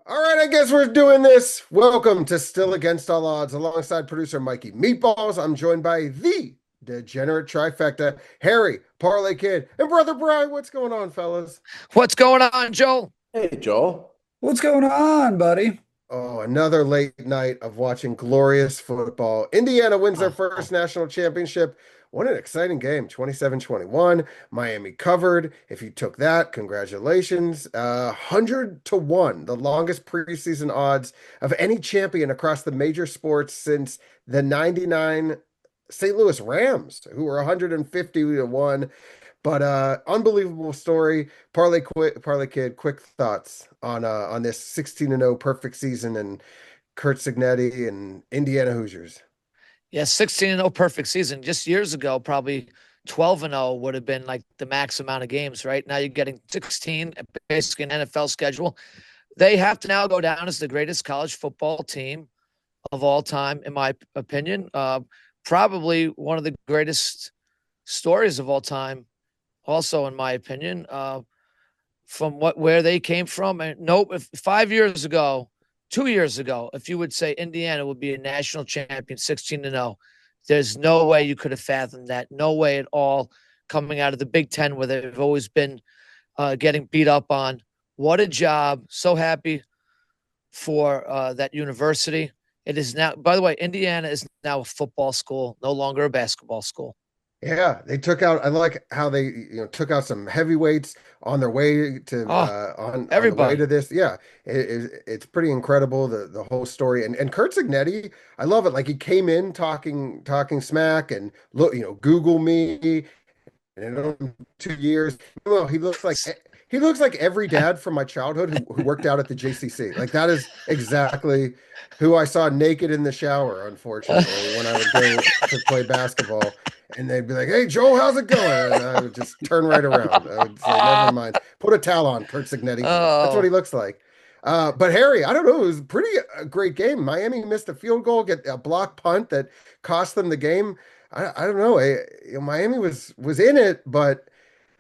All right, I guess we're doing this. Welcome to Still Against All Odds, alongside producer Mikey Meatballs. I'm joined by the degenerate trifecta, Harry, Parlay Kid, and Brother Brian. What's going on, fellas? What's going on, Joel? Hey, Joel. What's going on, buddy? Oh, another late night of watching glorious football. Indiana wins their Oh, first national championship. What an exciting game, 27-21. Miami covered. If you took that, congratulations. 100 to 1, the longest preseason odds of any champion across the major sports since the 99 St. Louis Rams, who were 150 to 1. But unbelievable story. Parlay Kid, quick thoughts on this 16-0 perfect season and Kurt Signetti and Indiana Hoosiers. yeah, 16-0 perfect season. Just years ago, probably 12-0 would have been like the max amount of games, right? Now you're getting 16, basically an NFL schedule. They have to now go down as the greatest college football team of all time, in my opinion. Probably one of the greatest stories of all time, also in my opinion. From where they came from. And nope, if 5 years ago, 2 years ago, if you would say Indiana would be a national champion, 16-0, there's no way you could have fathomed that. No way at all. Coming out of the Big Ten, where they've always been getting beat up on. What a job! So happy for that university. It is now. By the way, Indiana is now a football school, no longer a basketball school. Yeah, they took out. I like how they took out some heavyweights on their way to Oh, on the way to everybody. this. Yeah, it's pretty incredible the whole story. And Kurt Signetti, I love it. Like he came in talking smack and look, Google me. And in 2 years, well, he looks like every dad from my childhood who worked out at the JCC. Like that is exactly who I saw naked in the shower, unfortunately, when I would go to play basketball. And they'd be like, "Hey, Joel, how's it going?" And I would just turn right around. I would say, "Never mind. Put a towel on, Kurt Signetti." That's what he Oh, looks like. But Harry, I don't know. It was pretty a great game. Miami missed a field goal, get a block punt that cost them the game. I don't know. Miami was in it, but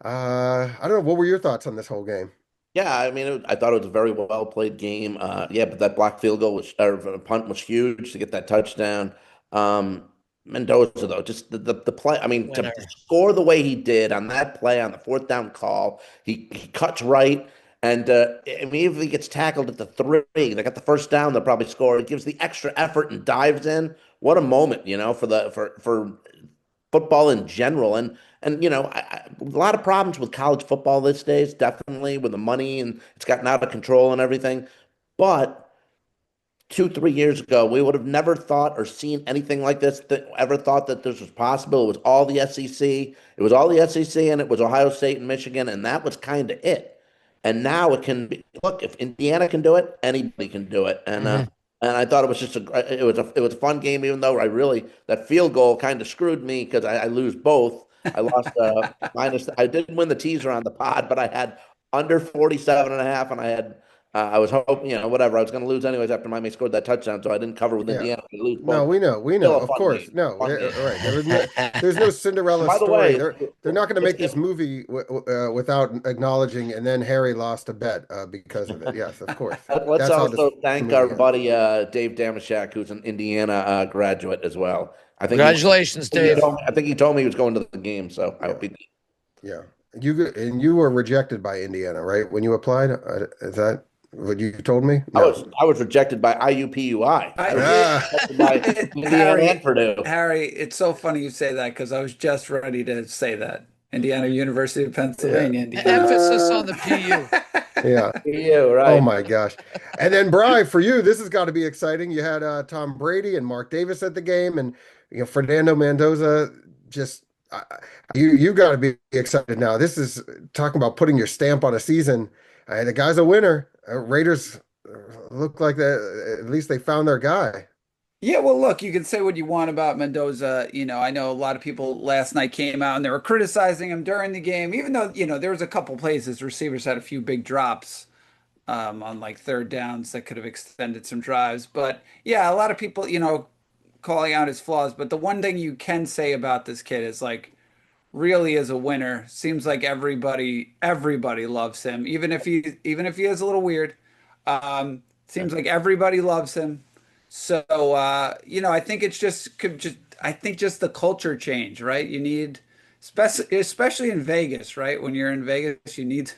I don't know. What were your thoughts on this whole game? Yeah, I mean, I thought it was a very well played game. Yeah, but that block field goal was, or punt was huge to get that touchdown. Um, Mendoza, though, just the play. I mean, to winner. score the way he did on that play on the fourth down call, he cuts right. And I mean, if he gets tackled at the three, they got the first down, they'll probably score. It gives the extra effort and dives in. What a moment, for for football in general. And a lot of problems with college football these days, definitely with the money and it's gotten out of control and everything. But 2, 3 years ago, we would have never thought or seen anything like this, ever thought that this was possible. It was all the SEC. It was all the SEC and it was Ohio State and Michigan, and that was kind of it. And now it can be, look, if Indiana can do it, anybody can do it. Mhm. And I thought it was just it was a fun game, even though I really that field goal kind of screwed me because I lose both. I lost minus. I didn't win the teaser on the pod, but I had under 47.5, and I was hoping, whatever. I was going to lose anyways after Miami scored that touchdown, so I didn't cover with Yeah. Indiana. I lose No, both. we know, Still a of fun course. game. No, Fun game. all right. There's no And Cinderella by the story. way, They're not going to this make this game. movie without acknowledging, and then Harry lost a bet because of it. Yes, of course. Let's That's how this also thank our movie ends. buddy Dave Damashek, who's an Indiana graduate as well. I think he, Congratulations, Yes. Dave. I think he told me he was going to the game, so I Yeah. hope he did. Yeah. You were rejected by Indiana, right? When you applied, is that what you told me? No. I was rejected by IUPUI. I was Ah, rejected by Indiana and Harry, Purdue. Harry, it's so funny you say that because I was just ready to say that. Indiana, University of yeah. Pennsylvania, Indiana. Emphasis on the PU. Yeah. You Oh right? my gosh. And then Bri, for you, this has got to be exciting. You had Tom Brady and Mark Davis at the game, and Fernando Mendoza. Just you got to be excited now. This is talking about putting your stamp on a season. The guy's a winner. Raiders look like that. At least they found their guy. Yeah, well, look, you can say what you want about Mendoza. I know a lot of people last night came out and they were criticizing him during the game, even though, there was a couple plays his receivers had a few big drops on like third downs that could have extended some drives. But yeah, a lot of people, calling out his flaws. But the one thing you can say about this kid is like really is a winner. Seems like everybody loves him, even if he is a little weird. Seems like everybody loves him. So, I think it's I think just the culture change, right? You need, especially in Vegas, right? When you're in Vegas, you need,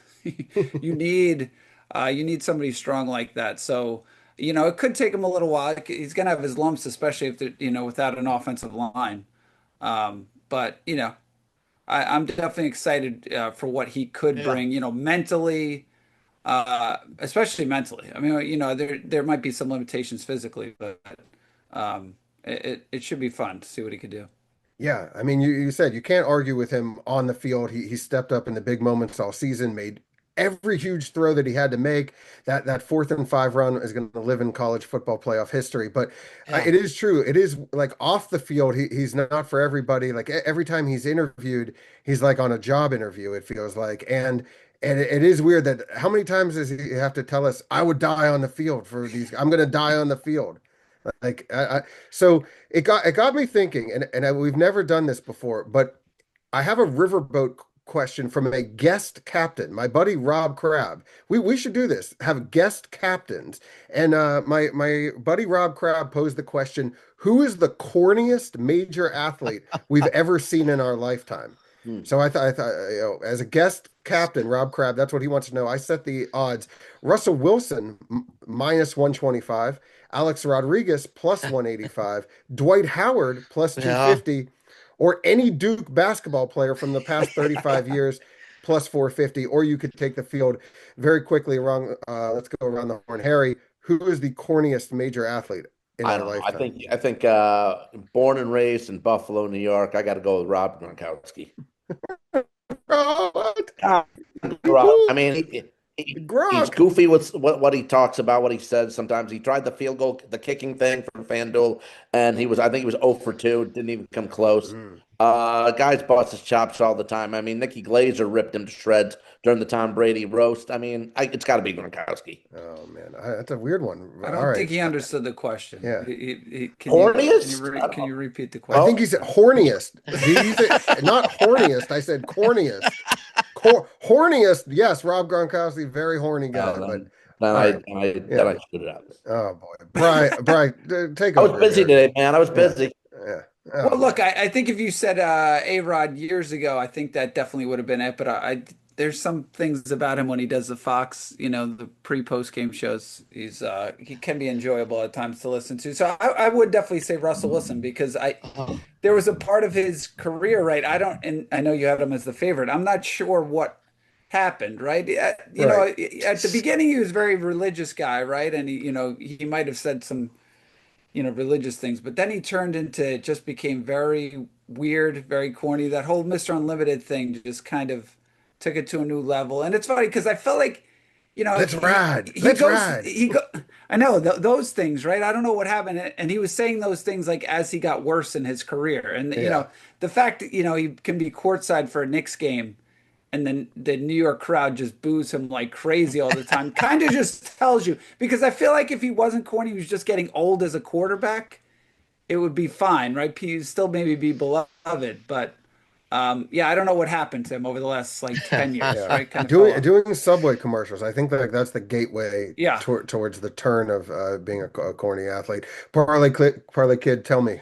you need somebody strong like that. So, it could take him a little while. He's going to have his lumps, especially if they're, without an offensive line. But, I'm definitely excited for what he could Yeah. bring, mentally, especially mentally. I mean, there might be some limitations physically, but it should be fun to see what he could do. Yeah, I mean, you said you can't argue with him on the field. He stepped up in the big moments all season, made every huge throw that he had to make. That 4th and 5 run is going to live in college football playoff history. But Yeah. it is true. It is like off the field. He's not for everybody. Like every time he's interviewed, he's like on a job interview. It feels like, and it is weird that how many times does he have to tell us, "I would die on the field for these. I'm going to die on the field." Like so it got me thinking, we've never done this before, but I have a riverboat question from a guest captain, my buddy Rob Crabb. We should do this, have guest captains. And my buddy Rob Crabb posed the question, who is the corniest major athlete we've ever seen in our lifetime? Hmm. So I thought, as a guest captain, Rob Crabb, that's what he wants to know. I set the odds. Russell Wilson minus 125, Alex Rodriguez plus 185, Dwight Howard plus Yeah. 250, or any Duke basketball player from the past 35 years plus 450. Or you could take the field very quickly around. Let's go around the horn. Harry, who is the corniest major athlete in I our don't know. lifetime? I think born and raised in Buffalo, New York, I got to go with Rob Gronkowski. What? I mean, he's Gronk. goofy with what he talks about, what he says. Sometimes he tried the field goal, the kicking thing for FanDuel, and I think he was 0 for 2, didn't even come close. Mm. Guys bust his chops all the time. I mean, Nikki Glazer ripped him to shreds during the Tom Brady roast. I mean, it's got to be Gronkowski. Oh man, that's a weird one. I All don't think right. he understed the question. Yeah. Corniest? Can you repeat the I question? think he said horniest. He said, not horniest. I said corniest. Horniest. Yes, Rob Gronkowski, very horny guy. Oh, But then all I, right. then I Yeah. screwed it up. Oh boy, Brian, take I was over busy here. today, man. I was Yeah. busy. Yeah. Well, Oh look, man. I think if you said A-Rod years ago, I think that definitely would have been it. But there's some things about him when he does the Fox, the pre-post game shows. He can be enjoyable at times to listen to. So I would definitely say Russell Wilson because Oh, there was a part of his career, right? And I know you had him as the favorite. I'm not sure what happened, right? Right. At the beginning he was a very religious guy, right? And he might have said some religious things. But then he turned into, it just became very weird, very corny. That whole Mr. Unlimited thing just kind of took it to a new level. And it's funny because I felt like, Let's ride. he Let's goes, ride. I know those things, right? I don't know what happened. And he was saying those things like as he got worse in his career. And, Yeah. the fact that, he can be courtside for a Knicks game and then the New York crowd just boos him like crazy all the time. Kind of just tells you because I feel like if he wasn't corny, he was just getting old as a quarterback, it would be fine, right? He'd still maybe be beloved, but yeah, I don't know what happened to him over the last like 10 years, Yeah. right? Kind of fell off. Doing Subway commercials. I think that that's the gateway Yeah. towards the turn of being a corny athlete. Parlay Kid, tell me.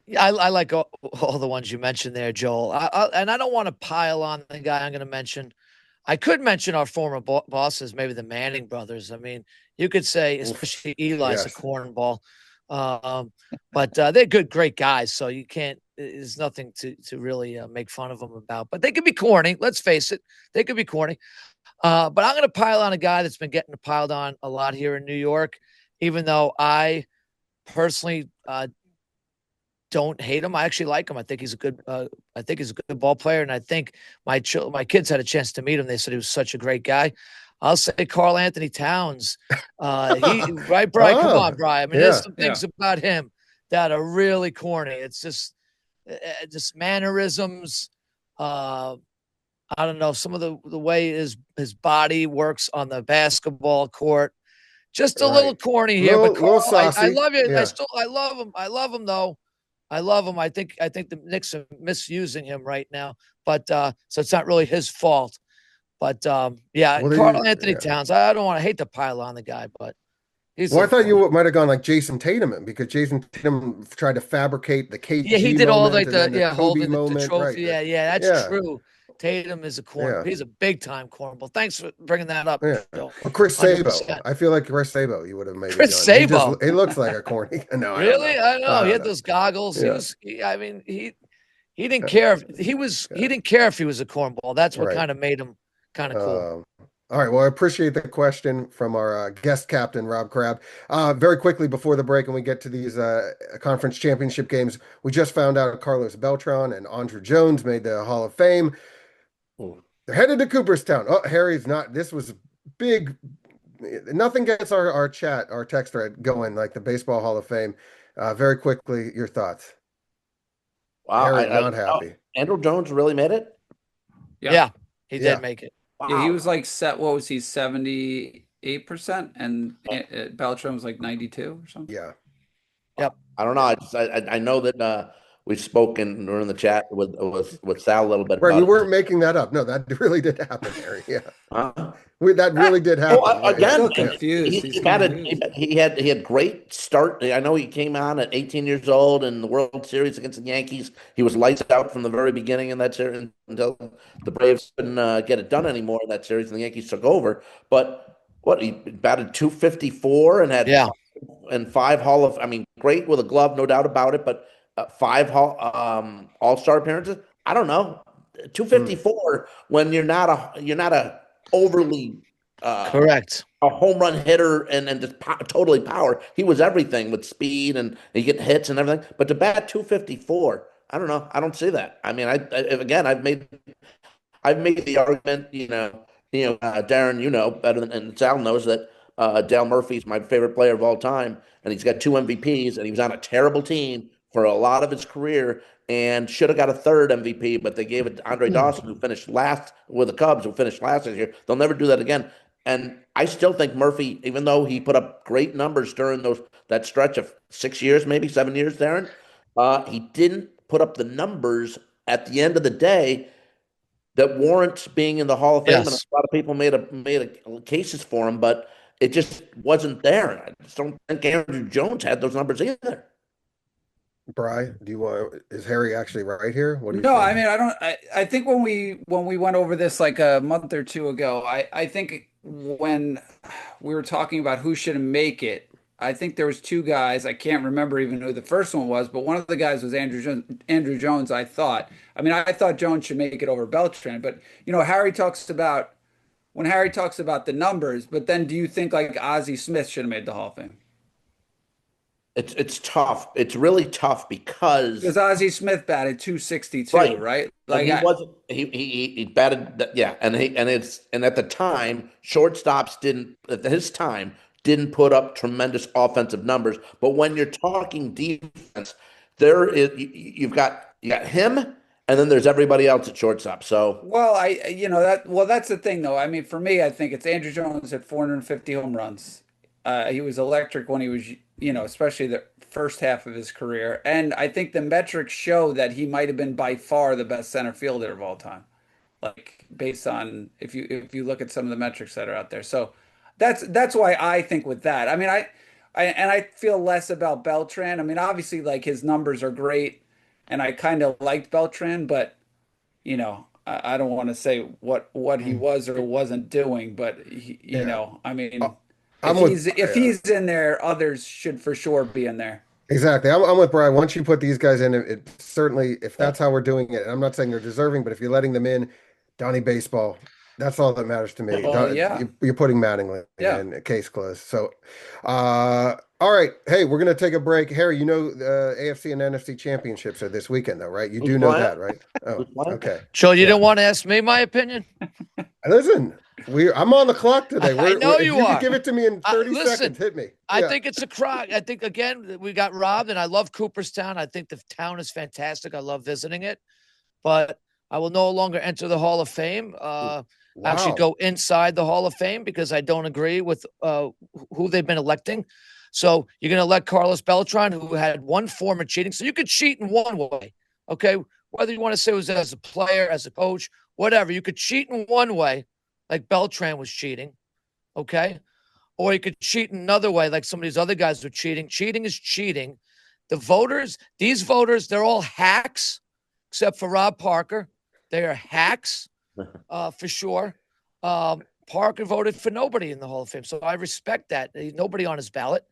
Yeah, I like all the ones you mentioned there, Joel. And I don't want to pile on the guy I'm going to mention. I could mention our former bosses, maybe the Manning brothers. I mean, you could say, Oof. especially Eli's a Yes. cornball, but they're great guys. So you can't. There's nothing to really make fun of them about. But they could be corny. Let's face it, they could be corny. But I'm going to pile on a guy that's been getting piled on a lot here in New York, even though I personally don't hate him. I actually like him. I think he's a good. I think he's a good ball player, and I think my kids had a chance to meet him. They said he was such a great guy. I'll say Carl Anthony Towns. Right, Brian? Come on, Brian. I mean, there's some things about him that are really corny. It's just mannerisms. I don't know, some of the way his body works on the basketball court. Just a little corny here, but Carl, I love you. Yeah. I love him. I love him though. I love him. I think the Knicks are misusing him right now, but so it's not really his fault. But yeah, Well, Carl Anthony Towns. I don't want to hate to pile on the guy, but He's Well, I a thought you might have gone like Jason Tatum because Jason Tatum tried to fabricate the Yeah, he KG did all moment like and then the Kobe holding the moment, right? trophy. Yeah, that's Yeah, true. Tatum is a corner. yeah, He's a big time cornball. Thanks for bringing that up, yeah. Joe. Or Chris Sabo. 100%. I feel like Chris Sabo you would have maybe Chris gone. Sabo. He looks like a corny. No, I don't know. Really? I know. I He don't had know. those goggles. Yeah, I mean, he didn't yeah, care if yeah. he didn't care if he was a cornball. That's what Right. kind of made him kind of cool. All right. Well, I appreciate the question from our guest captain, Rob Crabb. Very quickly before the break, and we get to these conference championship games, we just found out Carlos Beltran and Andrew Jones made the Hall of Fame. They're headed to Cooperstown. Oh, Harry's not. This was big. Nothing gets our text thread going like the Baseball Hall of Fame. Very quickly, your thoughts. Wow, Harry, not oh, happy. Andrew Jones really made it. Yeah, he Yeah. did make it. Yeah, he Wow. was like what was he, 78%, and Beltran was like 92 or something. Yeah. Yep. I don't know. I know that we've spoken during the chat with Sal a little bit Right. We about it. weren't making that up. No, that really did happen, Harry. Yeah. Huh? That really did Oh, happen. Yeah, He's again, still confused. He's confused. he had great start. I know he came on at 18 years old in the World Series against the Yankees. He was lights out from the very beginning in that series until the Braves couldn't get it done anymore in that series, and the Yankees took over. But what, he batted 254 and had Yeah. five I mean, great with a glove, no doubt about it. But five All-Star appearances. I don't know, 254 when you're not a overly Correct. a home run hitter and just totally power. He was everything with speed and he get hits and everything. But to bat 254, I don't know. I don't see that. I mean, again, I've made the argument, Darren, better than, and Sal knows that Dale Murphy's my favorite player of all time, and he's got two MVPs, and he was on a terrible team for a lot of his career, and should have got a third MVP, but they gave it to Andre Dawson, who finished last with the Cubs, who finished last this year. They'll never do that again. And I still think Murphy, even though he put up great numbers during that stretch of 6 years, maybe 7 years, Darren, he didn't put up the numbers at the end of the day that warrants being in the Hall of Fame, and Yes. a lot of people made cases for him, but it just wasn't there. I just don't think Andrew Jones had those numbers either. Bry, is Harry actually right here? What do you No, think? I mean, I think when we went over this like a month or two ago, I think when we were talking about who should make it, I think there was two guys. I can't remember even who the first one was, but one of the guys was Andrew Jones. Andrew Jones, I thought. I mean, I thought Jones should make it over Beltran, but Harry talks about the numbers, but then do you think like Ozzie Smith should have made the Hall of Fame? It's tough. It's really tough because Because Ozzie Smith batted 262, right, right? but Like he wasn't. He batted. Yeah, and at the time, shortstops didn't at his time didn't put up tremendous offensive numbers. But when you're talking defense, you've got him, and then there's everybody else at shortstop. So Well, that's the thing though. I mean, for me, I think it's Andrew Jones at 450 home runs. He was electric when he was, especially the first half of his career. And I think the metrics show that he might have been by far the best center fielder of all time. Like based on if you look at some of the metrics that are out there. So that's why I think with that. I mean, I feel less about Beltran. I mean, obviously like his numbers are great and I kind of liked Beltran, but I don't want to say what he was or wasn't doing, but Yeah. I mean, I'm if he's in there, others should for sure be in there. exactly. I'm with Brian. Once you put these guys in, it certainly, if that's how we're doing it, and I'm not saying they're deserving, but if you're letting them in, Donnie Baseball, that's all that matters to me. Well, yeah, You're putting Mattingly yeah, in, case closed. So, all right. Hey, we're going to take a break. Harry, the AFC and NFC championships are this weekend, though, right? You who's do know playing? that, right? Oh, Who's playing? okay. Joe, you Yeah. didn't want to ask me my opinion? Listen, I'm on the clock today. I know if you you are. could give it to me in 30 Listen, seconds, hit me. I Yeah. think it's a crock. I think, again, we got robbed, and I love Cooperstown. I think the town is fantastic. I love visiting it. But I will no longer enter the Hall of Fame. Actually Wow. go inside the Hall of Fame because I don't agree with who they've been electing. So you're going to elect Carlos Beltran, who had one form of cheating. So you could cheat in one way, okay? Whether you want to say it was as a player, as a coach, whatever. You could cheat in one way, like Beltran was cheating, okay? or he could cheat another way, like some of these other guys were cheating. Cheating is cheating. The voters, these voters, they're all hacks, except for Rob Parker. They are hacks, for sure. Parker voted for nobody in the Hall of Fame, so I respect that. Nobody on his ballot.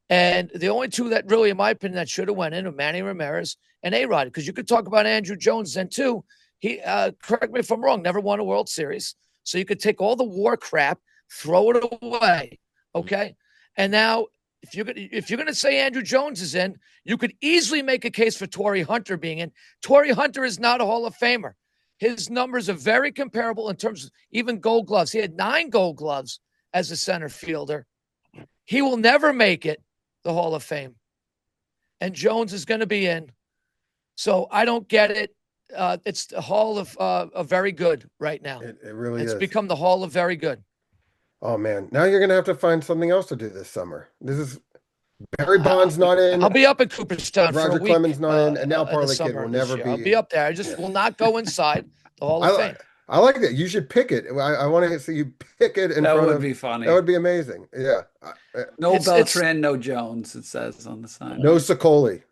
And the only two that really, in my opinion, that should have went in were Manny Ramirez and A-Rod, because you could talk about Andrew Jones then too. He, correct me if I'm wrong, never won a World Series. So you could take all the war crap, throw it away, okay? And now, if you're going to say Andrew Jones is in, you could easily make a case for Torrey Hunter being in. Torrey Hunter is not a Hall of Famer. His numbers are very comparable in terms of even Gold Gloves. He had 9 Gold Gloves as a center fielder. He will never make it the Hall of Fame. And Jones is going to be in. So I don't get it. It's the Hall of Very Good right now. It really It's is. become the Hall of Very Good. Oh man, now you're gonna have to find something else to do this summer. This is Barry Bonds not in. I'll be up in Cooperstown for Roger a week. Clemens not in, and now in the Parlay Kid summer will this never year. be. I'll be up there. I just will not go inside the Hall of Fame. I like that. You should pick it. I want to see you pick it in That front would of. be funny. That would be amazing. Yeah. No It's- Beltran, no Jones, it says on the sign. No Sicoli.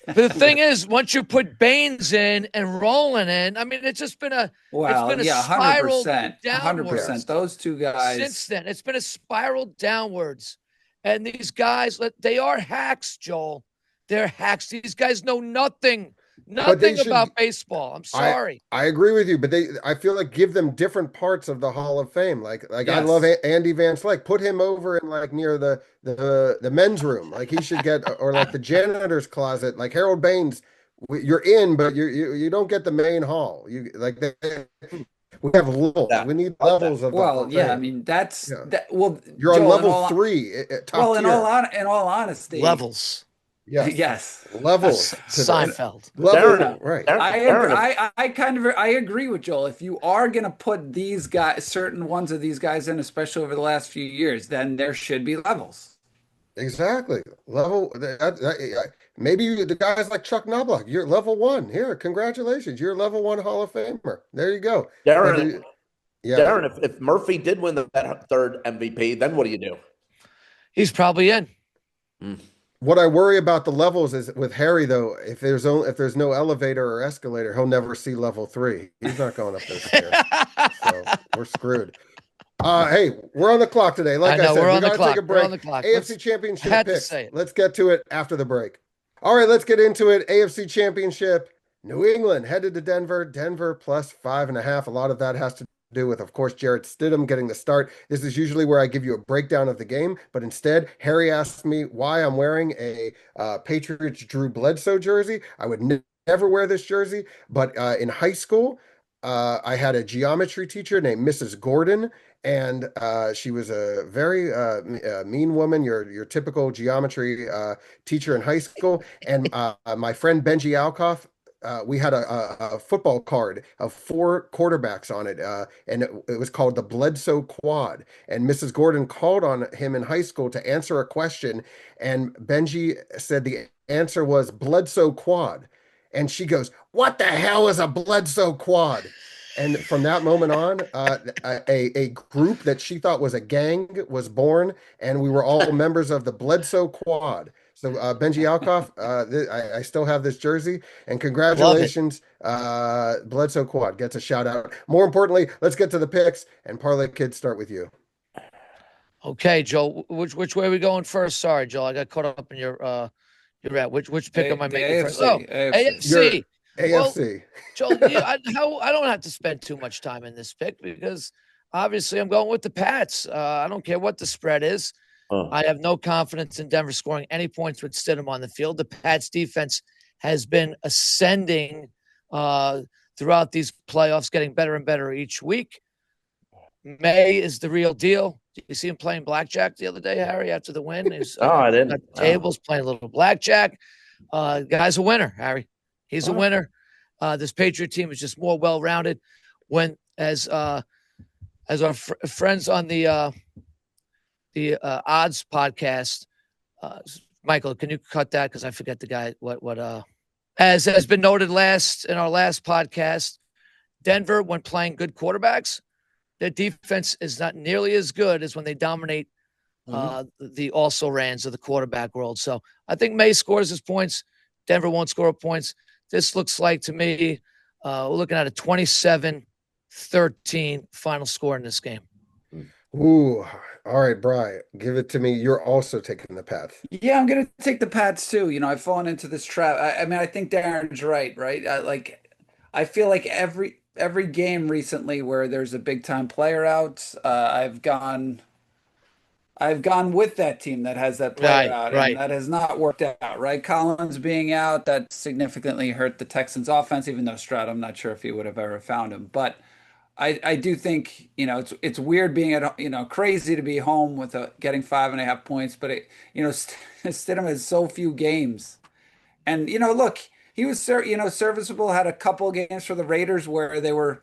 But the thing is, once you put Baines in and Roland in, I mean, it's just been a Well, been a yeah, spiral 100%. downwards. 100%. Those two guys. since then. It's been a spiral downwards. And these guys, they are hacks, Joel. They're hacks. These guys know nothing should- about baseball. I'm sorry. I agree with you, but I feel like give them different parts of the Hall of Fame. Like I Yes. love Andy Van Slyke. Put him over in like near the men's room. Like he should get, or like the janitor's closet. Like Harold Baines, you're in, but you don't get the main hall. You like we have levels. Yeah. We need levels of the Hall Well, of yeah, I Fame. mean that's Yeah. that. Well, You're on Joel, level 3, top Well, tier. in all honesty, Levels. Yes. yes, Levels. to the- Seinfeld. Level, Darren, right. Darren, I agree with Joel. If you are gonna put these guys, certain ones of these guys in, especially over the last few years, then there should be levels. Exactly. Level. Maybe the guys like Chuck Knobloch. You're level 1. Here, congratulations. You're level 1 Hall of Famer. There you go. Darren, Yeah. Darren, if Murphy did win that third MVP, then what do you do? He's probably in. What I worry about the levels is with Harry though. If there's no elevator or escalator, he'll never see level 3. He's not going up those stairs. So we're screwed. Hey, we're on the clock today. Like I know, I said, we're we on the gotta clock. take a We're break. on the clock. AFC Let's- Championship had to picks. say it. Let's get to it after the break. All right, let's get into it. AFC Championship. New England headed to Denver. Denver plus 5.5. A lot of that has to do with, of course, Jarrett Stidham getting the start. This is usually where I give you a breakdown of the game, but instead, Harry asked me why I'm wearing a Patriots Drew Bledsoe jersey. I would never wear this jersey, but in high school, I had a geometry teacher named Mrs. Gordon, and she was a very mean woman, your typical geometry teacher in high school. And my friend Benji Alkoff, we had a football card of 4 quarterbacks on it, and it was called the Bledsoe Quad. And Mrs. Gordon called on him in high school to answer a question, and Benji said the answer was Bledsoe Quad. And she goes, "What the hell is a Bledsoe Quad?" And from that moment on, a group that she thought was a gang was born, and we were all members of the Bledsoe Quad. So Benji Alkoff, I still have this jersey, and congratulations, Bledsoe Quad gets a shout out. More importantly, let's get to the picks, and Parlay Kids, start with you. Okay, Joel. Which way are we going first? Sorry, Joel. I got caught up in your at. Which pick am I The making first? AFC, Oh, AFC. AFC. Well, AFC. Joel, I don't have to spend too much time in this pick because obviously I'm going with the Pats. I don't care what the spread is. I have no confidence in Denver scoring any points with Stidham on the field. The Pats defense has been ascending throughout these playoffs, getting better and better each week. May is the real deal. Did you see him playing blackjack the other day, Harry, after the win? He's I didn't. at the tables playing a little blackjack. Guy's a winner, Harry. He's a winner. This Patriot team is just more well-rounded. When as our friends on the odds podcast, Michael, can you cut that because I forget the guy what as has been noted in our last podcast, Denver, when playing good quarterbacks, their defense is not nearly as good as when they dominate the also rans of the quarterback world. So I think May scores his points. Denver won't score points. This looks like to me, we're looking at a 27-13 final score in this game. Ooh, all right, Bri, give it to me. You're also taking the Pats. Yeah, I'm gonna take the Pats too. I've fallen into this trap. I mean, I think Darren's right, right? I feel like every game recently where there's a big time player out, I've gone with that team that has that player Right, out, and right. that has not worked out, right? Collins being out, that significantly hurt the Texans offense, even though Stroud, I'm not sure if he would have ever found him. But I do think, it's weird being crazy to be home with getting 5.5 points, but Stidham has so few games. And, look, he was, serviceable, had a couple games for the Raiders where they were,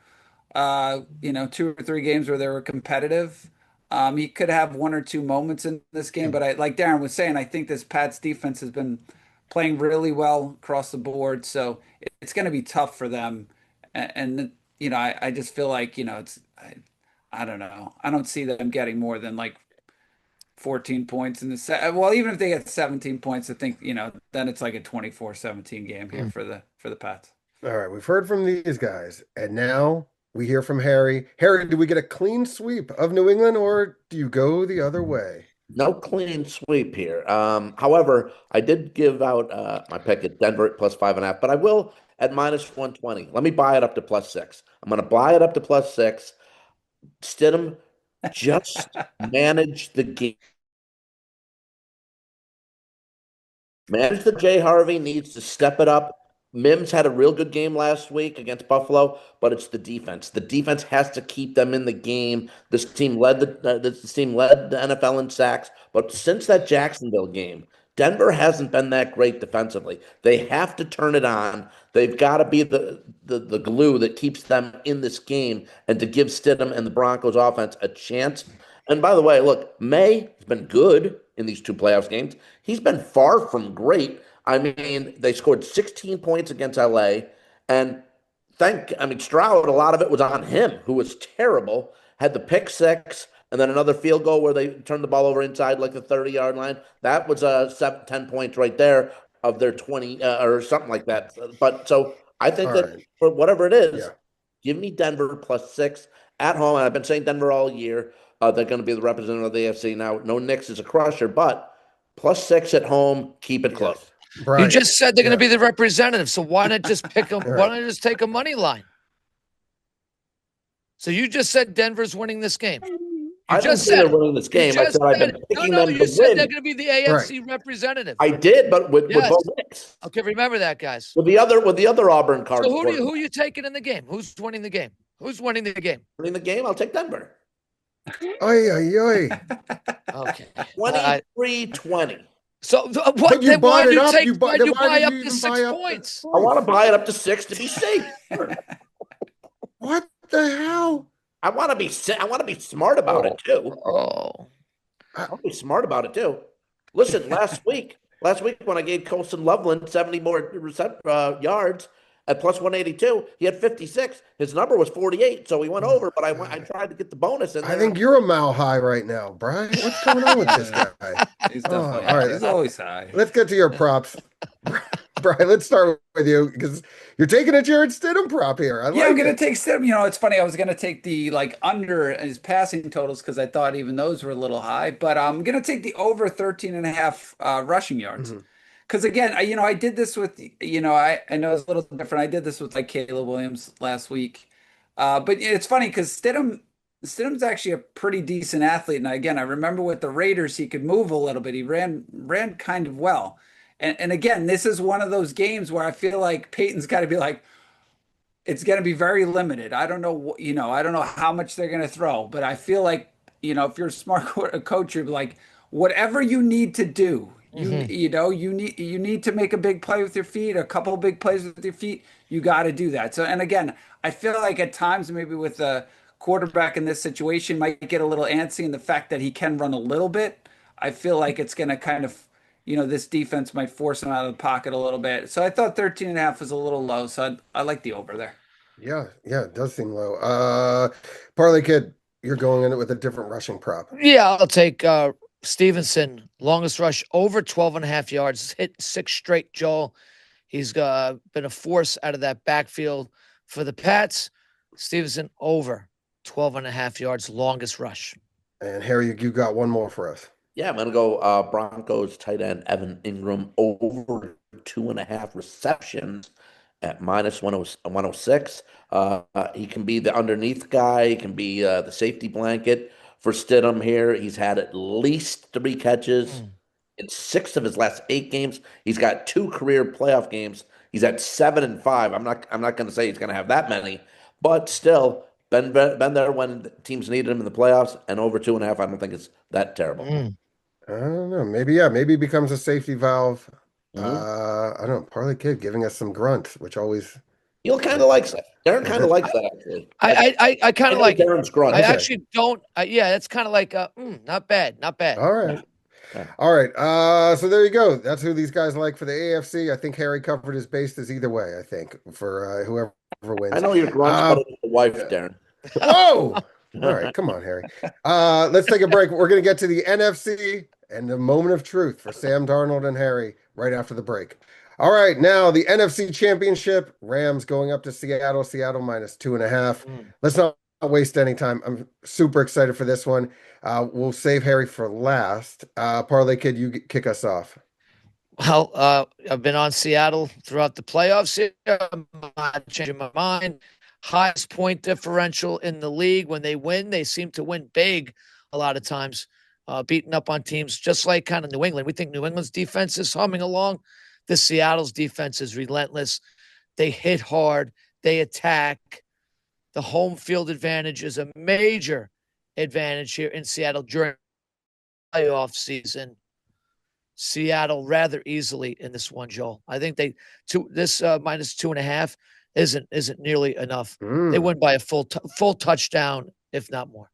2 or 3 games where they were competitive. He could have 1 or 2 moments in this game, but like Darren was saying, I think this Pats defense has been playing really well across the board, so it's going to be tough for them. And I just feel like, I don't know. I don't see them getting more than like 14 points in the set. Well, even if they get 17 points, I think, then it's like a 24-17 game here for the Pats. All right, we've heard from these guys, and now we hear from Harry. Harry, do we get a clean sweep of New England, or do you go the other way? No clean sweep here. However, I did give out my pick at Denver at +5.5, but I will at -120. Let me buy it up to +6. I'm going to buy it up to +6. Stidham just manage the game. Manage the Jay Harvey needs to step it up. Mims had a real good game last week against Buffalo, but it's the defense. The defense has to keep them in the game. This team led the NFL in sacks, but since that Jacksonville game, Denver hasn't been that great defensively. They have to turn it on. They've got to be the glue that keeps them in this game and to give Stidham and the Broncos offense a chance. And by the way, look, May has been good in these 2 playoffs games. He's been far from great. I mean, they scored 16 points against LA, and Stroud, a lot of it was on him, who was terrible. Had the pick six, and then another field goal where they turned the ball over inside like the 30-yard line. That was 10 points right there of their 20 or something like that. But so I think All that right. for whatever it is, Yeah. give me Denver +6 at home. And I've been saying Denver all year. They're going to be the representative of the AFC now. No Knicks is a crusher, but +6 at home. Keep it close. Yes. You Brian, just said they're going to yeah. be the representative. So why not just pick them? All Why right. don't you just take a money line? So you just said Denver's winning this game. I didn't just say they're said it. winning this game. I just said I've said been it. picking No, them you to said they're win. going to be the AFC representative. I did, but with Yes. both Knicks. Okay, remember that, guys. With the other Auburn cards. So who are you taking in the game? Who's winning the game? Who's winning the game? Winning the game, I'll take Denver. Oy, oy, oy. Okay. 23-20. So what? But you Then why bought do it you up. take? You Why bought. do you Why buy did up you to even 6 buy up points? I want to buy it up to 6 to be safe. What the hell? I want to be smart about it too. Oh. I want to be smart about it too. Listen, last week when I gave Colson Loveland 70 more yards at +182, he had 56. His number was 48, so he went over. But I tried to get the bonus in there. I think you're a mile high right now, Brian. What's going on with this guy? He's Oh, definitely all right. He's always high. Let's get to your props. Brian, let's start with you because you're taking a Jared Stidham prop here. I Yeah, like I'm gonna it. take Stidham. It's funny. I was gonna take the under his passing totals because I thought even those were a little high. But I'm gonna take the over 13.5 rushing yards. Mhm. Because again, I did this with, I know it's a little different. I did this with like Caleb Williams last week. But it's funny because Stidham's actually a pretty decent athlete. And again, I remember with the Raiders, he could move a little bit. He ran kind of well. And again, this is one of those games where I feel like Peyton's got to be like, it's going to be very limited. I don't know, I don't know how much they're going to throw, but I feel like, if you're a smart coach, you're like, whatever you need to do, you need to make a big play with your feet, a couple of big plays with your feet. You got to do that. So, and again, I feel like at times maybe with a quarterback in this situation might get a little antsy in the fact that he can run a little bit. I feel like it's going to kind of, this defense might force him out of the pocket a little bit. So I thought 13.5 was a little low. So I like the over there. Yeah, it does seem low. Parlay Kid, you're going in it with a different rushing prop. Yeah, I'll take Stevenson, longest rush over 12 and a half yards, hit 6 straight, Joel. He's been a force out of that backfield for the Pats. Stevenson over 12 and a half yards, longest rush. And Harry, you got one more for us. Yeah, I'm going to go Broncos tight end Evan Ingram over 2.5 receptions at minus 106. He can be the underneath guy. He can be the safety blanket for Stidham here. He's had at least 3 catches in 6 of his last 8 games. He's got 2 career playoff games. He's at 7 and 5. I'm not going to say he's going to have that many, but still been there when the teams needed him in the playoffs, and over 2.5. I don't think it's that terrible. I don't know. Maybe he becomes a safety valve. Mhm. I don't know. Parlay Kid giving us some grunts, which always. Neil kind of likes that. Darren kind of likes that, actually. I kind of like it. Darren's grunt. I Okay. actually don't. Yeah, that's kind of like, not bad, not bad. All right. Yeah. All right. So there you go. That's who these guys like for the AFC. I think Harry covered his bases either way, I think, for whoever wins. I know your grunts, but it's the wife, Darren. Whoa! All right, come on, Harry. Let's take a break. We're going to get to the NFC and the moment of truth for Sam Darnold and Harry right after the break. All right, now the NFC Championship. Rams going up to Seattle. Seattle minus 2.5. Let's not waste any time. I'm super excited for this one. We'll save Harry for last. Parlay Kid, you kick us off. Well, I've been on Seattle throughout the playoffs here. I'm not changing my mind. Highest point differential in the league. When they win, they seem to win big a lot of times, beating up on teams just like kind of New England. We think New England's defense is humming along. The Seattle's defense is relentless. They hit hard. They attack. The home field advantage is a major advantage here in Seattle during the playoff season. Seattle rather easily in this one, Joel. I think this minus 2.5 isn't nearly enough. They win by a full touchdown, if not more.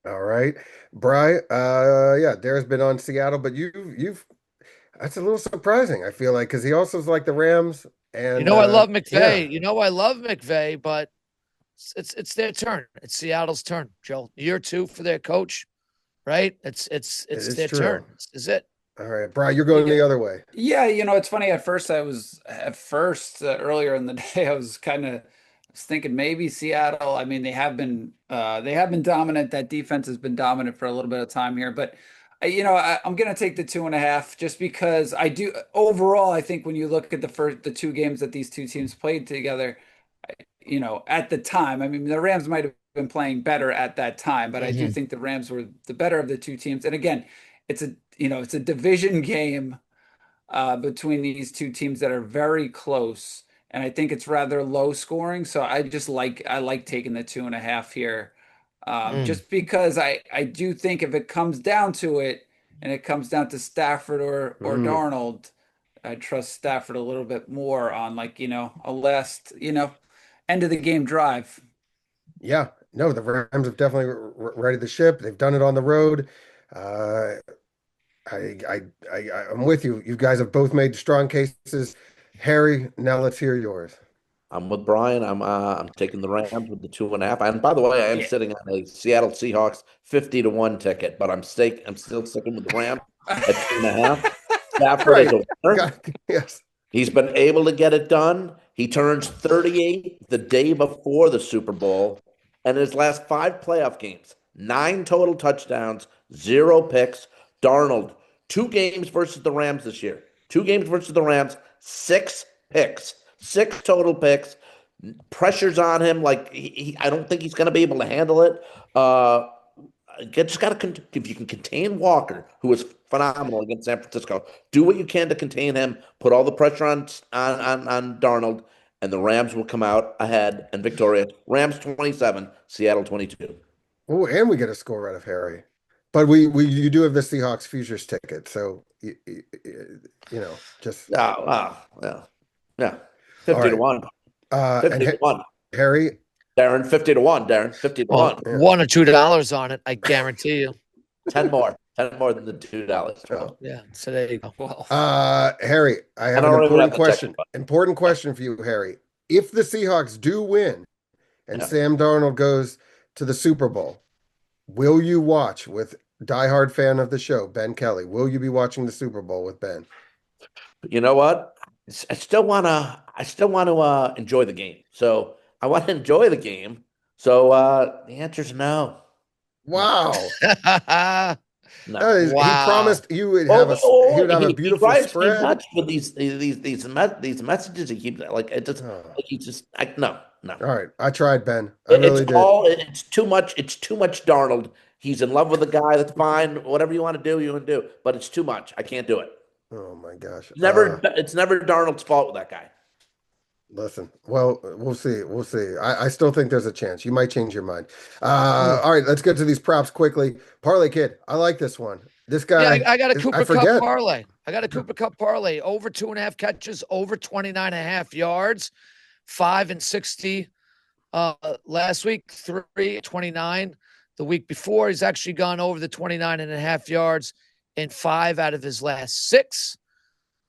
All right, Bri. Yeah, Dara's been on Seattle, but you've that's a little surprising. I feel like because he also is like the Rams, and I love McVay. yeah. I love McVay, but it's their turn. It's Seattle's turn, Joel. Year 2 for their coach, right? It's their turn. This is it. All right, Bri, you're going the other way. Yeah, it's funny. At first, earlier in the day, I was thinking maybe Seattle. I mean, they have been dominant. That defense has been dominant for a little bit of time here, but I'm going to take the 2.5 just because I do. Overall, I think when you look at the 2 games that these 2 teams played together, at the time, I mean, the Rams might have been playing better at that time, but I do think the Rams were the better of the 2 teams. And again, it's a division game between these 2 teams that are very close, and I think it's rather low scoring. So I like taking the 2.5 here, just because I do think if it comes down to it, and it comes down to Stafford or Darnold, I trust Stafford a little bit more on a last end of the game drive. Yeah, no, the Rams have definitely righted the ship. They've done it on the road. I'm with you. You guys have both made strong cases. Harry, now let's hear yours. I'm with Brian. I'm taking the Rams with the 2.5. And by the way, I am sitting on a Seattle Seahawks 50-1 ticket, but I'm still sticking with the Rams at 2.5. Stafford is a winner. Yes. He's been able to get it done. He turns 38 the day before the Super Bowl, and his last 5 playoff games, 9 total touchdowns, 0 picks. Darnold, 2 games versus the Rams this year. 2 games versus the Rams, 6 picks, 6 total picks. Pressures on him like I don't think he's going to be able to handle it. Just got to if you can contain Walker, who was phenomenal against San Francisco, do what you can to contain him. Put all the pressure on Darnold, and the Rams will come out ahead and victorious. Rams 27, Seattle 22. Oh, and we get a score out of Harry. But you do have the Seahawks futures ticket, so just yeah, 50-1. 50-1. Harry, Darren, 50-1. Darren, 50-1. Yeah. $1 or $2 on it, I guarantee you. 10 more than the $2. Oh, yeah, so there you go. Well, Harry, I have an important question. Important question for you, Harry. If the Seahawks do win and Sam Darnold goes to the Super Bowl, will you watch with diehard fan of the show, Ben Kelly. Will you be watching the Super Bowl with Ben? You know what? I still want to enjoy the game. So I want to enjoy the game. So the answer is no. No. Wow. No. He Wow. promised you would have Oh, he would have a he beautiful drives me spread. nuts with these messages he keeps like it just Oh. like he just no, no. All right. I tried, Ben. I really did. It's too much. It's too much Darnold. He's in love with the guy. That's fine. Whatever you want to do, you want to do. But it's too much. I can't do it. Oh my gosh. It's never Darnold's fault with that guy. Listen, well, we'll see. We'll see. I still think there's a chance. You might change your mind. Hmm. All right, let's get to these props quickly. Parlay Kid, I like this one. This Yeah, guy I got a I Cooper Cup forget. parlay. I got a Cooper Cup parlay over 2.5 catches, over 29.5 yards, 5 and 60. Last week, 3 29. The week before, he's actually gone over the 29.5 yards in 5 out of his last 6.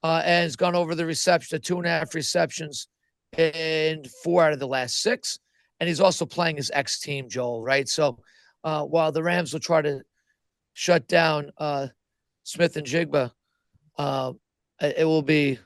And has gone over the 2.5 receptions in 4 out of the last 6. And he's also playing his ex team, Joel, right? So while the Rams will try to shut down Smith and Jigba, it will be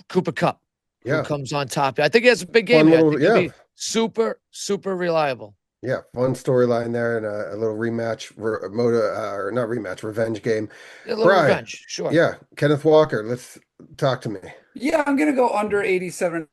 Cooper Cup who Yeah, comes on top. I think he has a big game fun here. I little think he'll be super, super reliable. yeah, fun storyline there and a little rematch, or not rematch, revenge game. A little Bry, revenge, sure. yeah, Kenneth Walker. Let's talk to me. Yeah, I'm going to go under 87.5.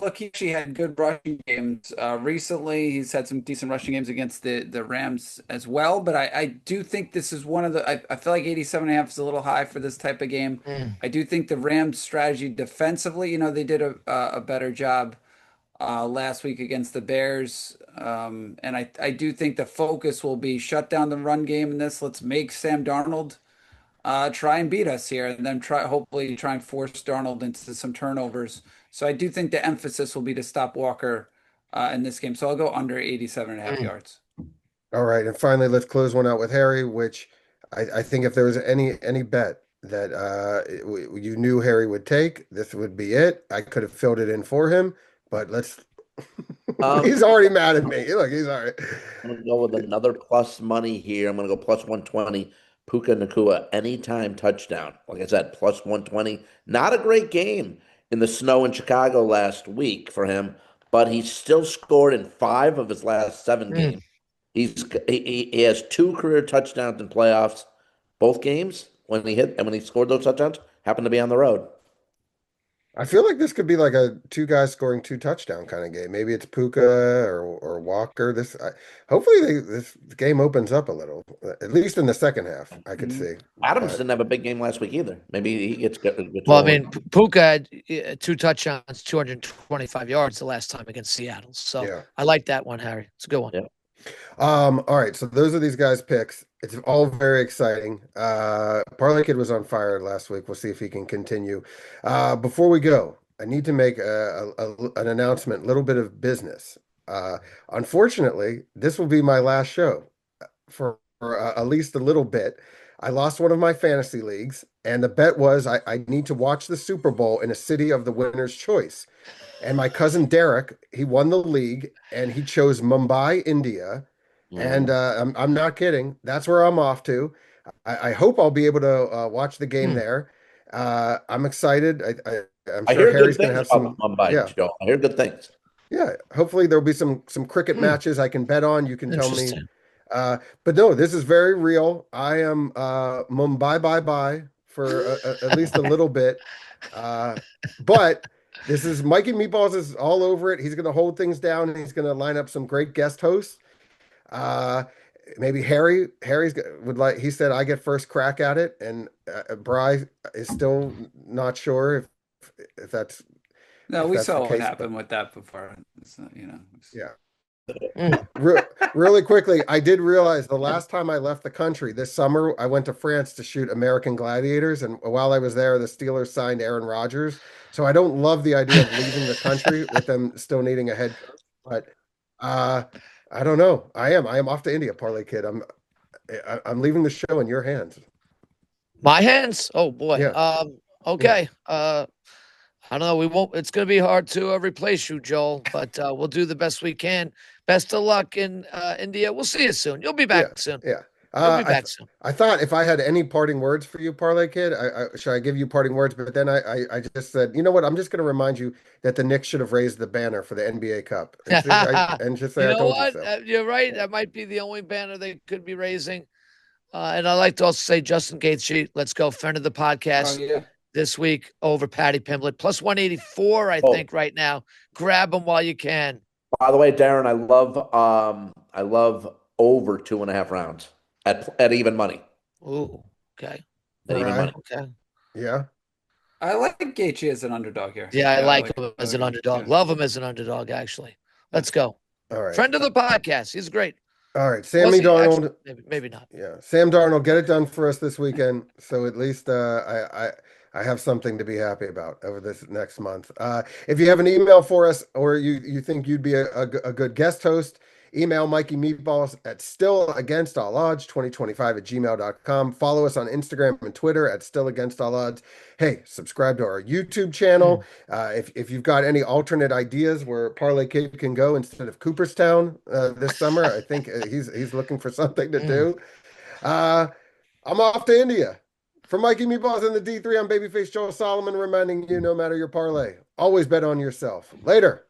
Look, he actually had good rushing games recently. He's had some decent rushing games against the Rams as well. But I do think this is one of the, I feel like 87.5 is a little high for this type of game. Mm. I do think the Rams strategy defensively, they did a better job last week against the Bears. And I do think the focus will be shut down the run game in this. Let's make Sam Darnold try and beat us here, and then hopefully try and force Darnold into some turnovers. So I do think the emphasis will be to stop Walker in this game. So I'll go under 87.5 Mm. yards. All right, and finally, let's close one out with Harry, which I think if there was any bet that you knew Harry would take, this would be it. I could have filled it in for him, but let's. Um, He's already mad at me. Look, he's all right. I'm gonna go with another plus money here. I'm gonna go plus 120. Puka Nakua anytime touchdown. Like I said, plus 120. Not a great game in the snow in Chicago last week for him, but he's still scored in 5 of his last 7 Mm. games. He has 2 career touchdowns in playoffs. Both games when he hit and when he scored those touchdowns happened to be on the road. I feel like this could be like a two guys scoring two touchdown kind of game. Maybe it's Puka or Walker. Hopefully this game opens up a little, at least in the second half. I could Mhm. see, Adams but didn't have a big game last week either. Maybe he gets Well, I rolling. mean, Puka had 2 touchdowns, 225 yards the last time against Seattle. So yeah. I like that one, Harry. It's a good one. Yeah. All right, so those are these guys' picks. It's all very exciting. Parlay Kid was on fire last week. We'll see if he can continue. Before we go, I need to make an announcement, a little bit of business. Unfortunately, this will be my last show for at least a little bit. I lost one of my fantasy leagues, and the bet was I need to watch the Super Bowl in a city of the winner's choice. And my cousin Derek, he won the league and he chose Mumbai, India. And Mhm. I'm not kidding. That's where I'm off to. I hope I'll be able to watch the game Hmm. there. I'm excited. I'm I sure hear Harry's good going to things have about some. Mumbai, Yeah, Joe. I hear good things. yeah. Hopefully there'll be some cricket Hmm. matches I can bet on. You can tell me. Interesting. But no, this is very real. I am Mumbai bye bye for at least a little bit. But this is Mikey Meatballs is all over it. He's going to hold things down and he's going to line up some great guest hosts. Uh, maybe Harry's would like. He said I get first crack at it, and Bry is still not sure if that's No, if we that's the saw what case. But happened with that before. yeah. Mm. Really quickly, I did realize the last time I left the country this summer, I went to France to shoot American Gladiators, and while I was there, the Steelers signed Aaron Rodgers. So I don't love the idea of leaving the country with them still needing a head coach. But uh, I don't know. I am off to India, Parlay Kid. I'm leaving the show in your hands. My hands. Oh boy. Yeah, yeah, Okay. I don't know. We won't. It's going to be hard to replace you, Joel. But we'll do the best we can. Best of luck in India. We'll see you soon. You'll be yeah, back soon. yeah. He'll be I back soon. I thought if I had any parting words for you, Parlay Kid, should I give you parting words? But then I just said, you know what? I'm just going to remind you that the Knicks should have raised the banner for the NBA Cup, and see, and just say You I know told you what? so. You're right. That might be the only banner they could be raising. And I'd like to also say Justin Gaethje, let's go, friend of the Oh podcast yeah. this week over Patty Pimblett. Plus 184, I Oh, think, right now. Grab him while you can. by the way, Darren, I love over 2.5 rounds at even money. Ooh, okay. At All even right. money. Okay. Yeah. I like Gaethje as an underdog here. Yeah, I Yeah, I like like him as an him. underdog. Yeah. Love him as an underdog, actually. Let's go. All right. Friend of the podcast. He's great. All right. Was Sammy he? Actually, Darnold. maybe not. Yeah. Sam Darnold, get it done for us this weekend. So at least I have something to be happy about over this next month. If you have an email for us or you think you'd be a good guest host, email Mikey Meatballs at still against all odds 2025 at gmail.com. Follow us on Instagram and Twitter at still against all odds. Hey, subscribe to our YouTube channel. If you've got any alternate ideas where Parlay Kid can go instead of Cooperstown this summer, I think he's looking for something to do. I'm off to India. For Mikey Meatballs and the D3, I'm Babyface Joel Solomon reminding you no matter your parlay, always bet on yourself. Later.